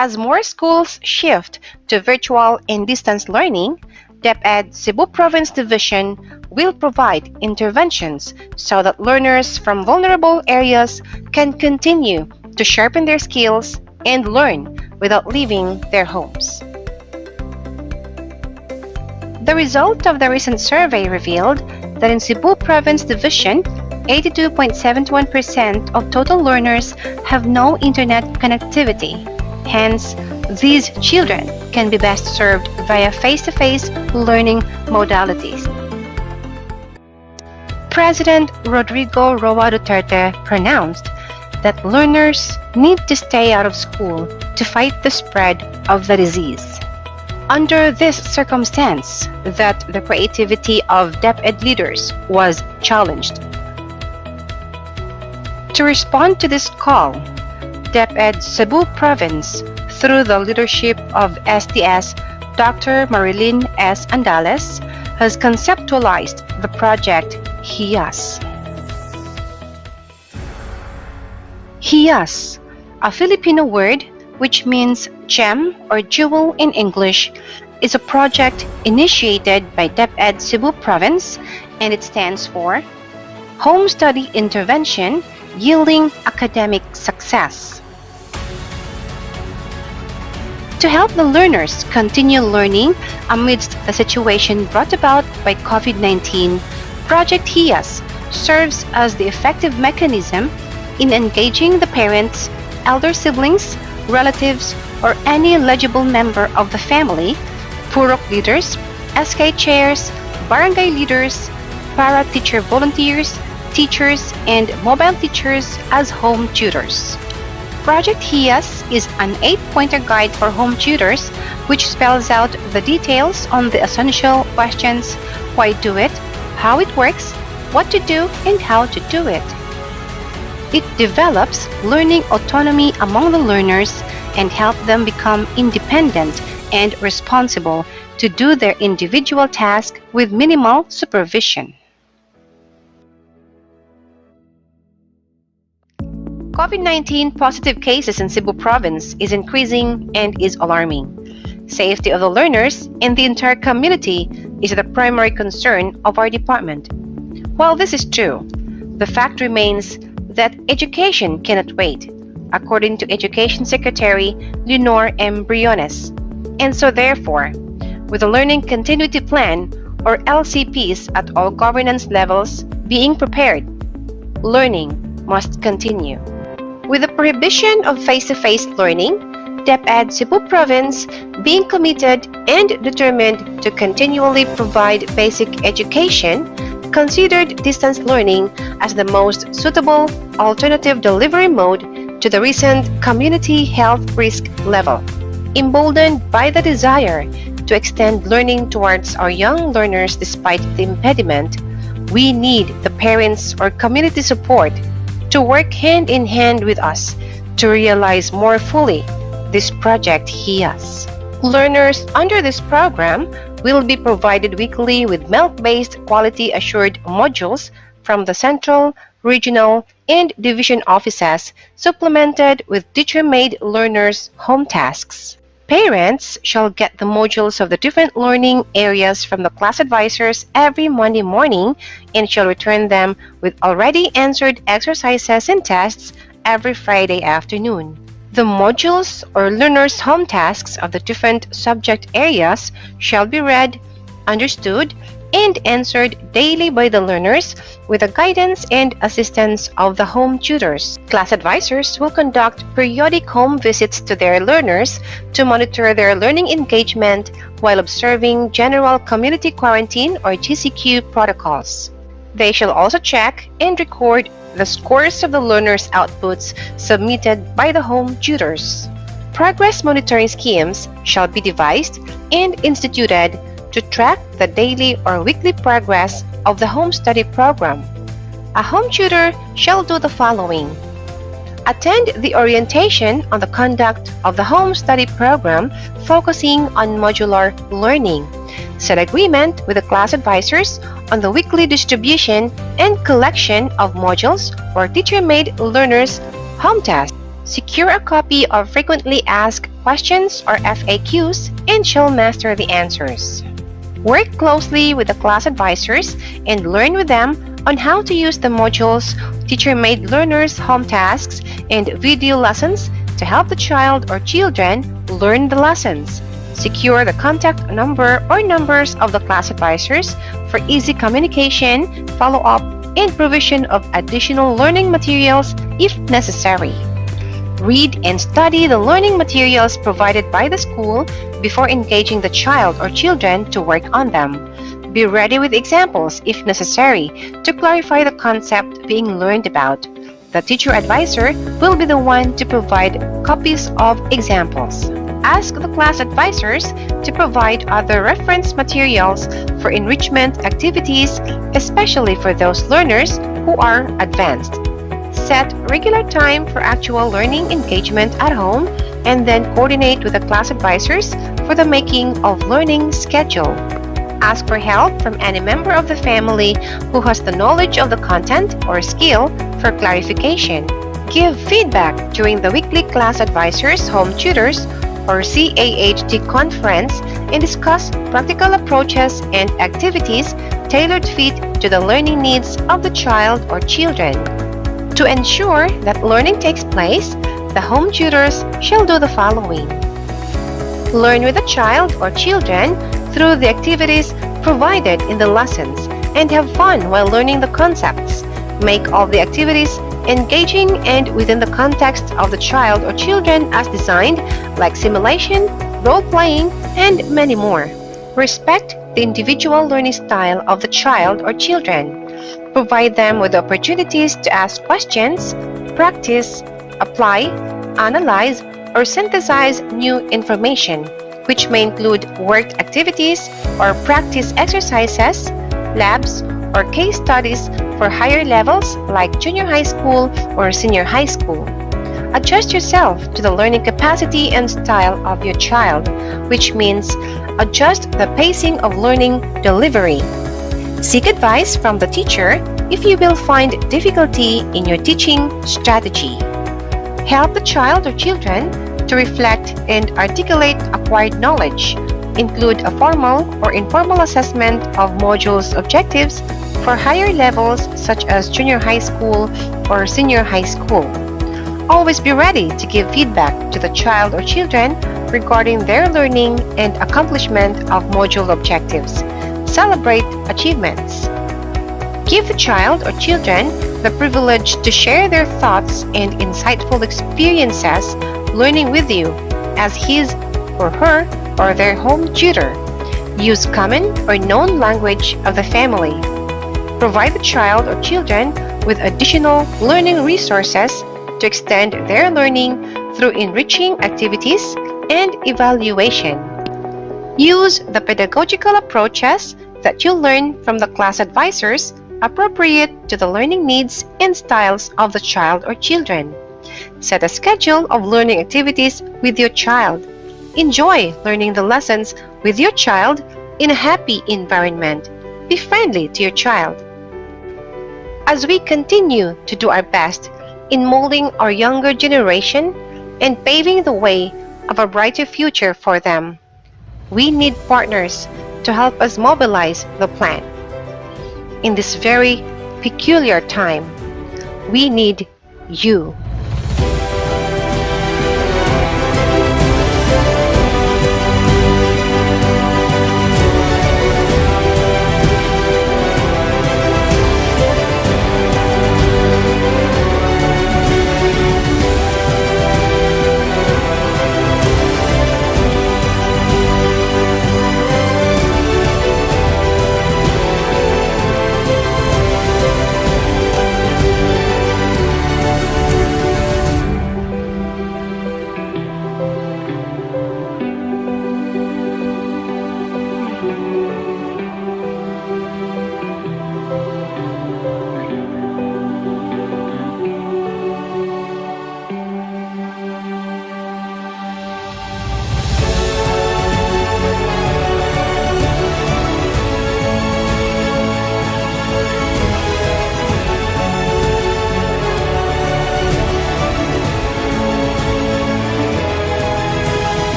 As more schools shift to virtual and distance learning, Deped Cebu Province Division will provide interventions so that learners from vulnerable areas can continue to sharpen their skills and learn without leaving their homes. The result of the recent survey revealed that in Cebu Province Division, 82.71% of total learners have no internet connectivity. Hence, these children can be best served via face-to-face learning modalities. President Rodrigo Roa Duterte pronounced that learners need to stay out of school to fight the spread of the disease. Under this circumstance, that the creativity of Deped leaders was challenged. To respond to this call, Deped Cebu Province, through the leadership of STS Dr. Marilyn S. Andales, has conceptualized the project HIYAS. HIYAS, a Filipino word which means gem or jewel in English, is a project initiated by Deped Cebu Province, and it stands for Home Study Intervention Yielding Academic Success. To help the learners continue learning amidst the situation brought about by COVID-19, Project HIYAS serves as the effective mechanism in engaging the parents, elder siblings, relatives, or any eligible member of the family, Purok leaders, SK chairs, barangay leaders, para-teacher volunteers, teachers, and mobile teachers as home tutors. Project HIYAS is an 8-pointer guide for home tutors which spells out the details on the essential questions: why do it, how it works, what to do, and how to do it. It develops learning autonomy among the learners and help them become independent and responsible to do their individual task with minimal supervision. COVID-19 positive cases in Cebu Province is increasing and is alarming. Safety of the learners and the entire community is the primary concern of our department. While this is true, the fact remains that education cannot wait, according to Education Secretary Leonor M. Briones. And so therefore, with the Learning Continuity Plan, or LCPs, at all governance levels being prepared, learning must continue. With the prohibition of face-to-face learning, Deped Cebu Province being committed and determined to continually provide basic education, considered distance learning as the most suitable alternative delivery mode to the recent community health risk level. Emboldened by the desire to extend learning towards our young learners despite the impediment, we need the parents or community support to work hand in hand with us to realize more fully this project HIYAS. Learners under this program will be provided weekly with MELC-based quality-assured modules from the central, regional, and division offices, supplemented with teacher-made learners' home tasks. Parents shall get the modules of the different learning areas from the class advisors every Monday morning and shall return them with already answered exercises and tests every Friday afternoon. The modules or learners' home tasks of the different subject areas shall be read, understood, and answered daily by the learners with the guidance and assistance of the home tutors. Class advisors will conduct periodic home visits to their learners to monitor their learning engagement while observing general community quarantine or GCQ protocols. They shall also check and record the scores of the learners' outputs submitted by the home tutors. Progress monitoring schemes shall be devised and instituted to track the daily or weekly progress of the home study program. A home tutor shall do the following: attend the orientation on the conduct of the home study program focusing on modular learning, set agreement with the class advisors on the weekly distribution and collection of modules or teacher-made learners' home tasks, Secure a copy of frequently asked questions or FAQs and she'll master the answers. Work closely with the class advisors and learn with them on how to use the modules, teacher-made learners' home tasks, and video lessons to help the child or children learn the lessons. Secure the contact number or numbers of the class advisors for easy communication, follow-up, and provision of additional learning materials if necessary. Read and study the learning materials provided by the school before engaging the child or children to work on them. Be ready with examples if necessary to clarify the concept being learned about. The teacher advisor will be the one to provide copies of examples. Ask the class advisors to provide other reference materials for enrichment activities, especially for those learners who are advanced. Set regular time for actual learning engagement at home and then coordinate with the class advisors for the making of learning schedule. Ask for help from any member of the family who has the knowledge of the content or skill for clarification. Give feedback during the weekly class advisors home tutors or CAHT conference and discuss practical approaches and activities tailored fit to the learning needs of the child or children. To ensure that learning takes place, the home tutors shall do the following. Learn with the child or children through the activities provided in the lessons and have fun while learning the concepts. Make all the activities engaging and within the context of the child or children as designed, like simulation, role-playing, and many more. Respect the individual learning style of the child or children. Provide them with opportunities to ask questions, practice, apply, analyze, or synthesize new information, which may include worked activities or practice exercises, labs, or case studies for higher levels like junior high school or senior high school. Adjust yourself to the learning capacity and style of your child, which means adjust the pacing of learning delivery. Seek advice from the teacher if you will find difficulty in your teaching strategy. Help the child or children to reflect and articulate acquired knowledge. Include a formal or informal assessment of modules objectives for higher levels such as junior high school or senior high school. Always be ready to give feedback to the child or children regarding their learning and accomplishment of module objectives. Celebrate achievements. Give the child or children the privilege to share their thoughts and insightful experiences learning with you as his or her or their home tutor. Use common or known language of the family. Provide the child or children with additional learning resources to extend their learning through enriching activities and evaluation. Use the pedagogical approaches that you learn from the class advisors appropriate to the learning needs and styles of the child or children. Set a schedule of learning activities with your child. Enjoy learning the lessons with your child in a happy environment. Be friendly to your child. As we continue to do our best in molding our younger generation and paving the way of a brighter future for them, we need partners to help us mobilize the plan. In this very peculiar time, we need you.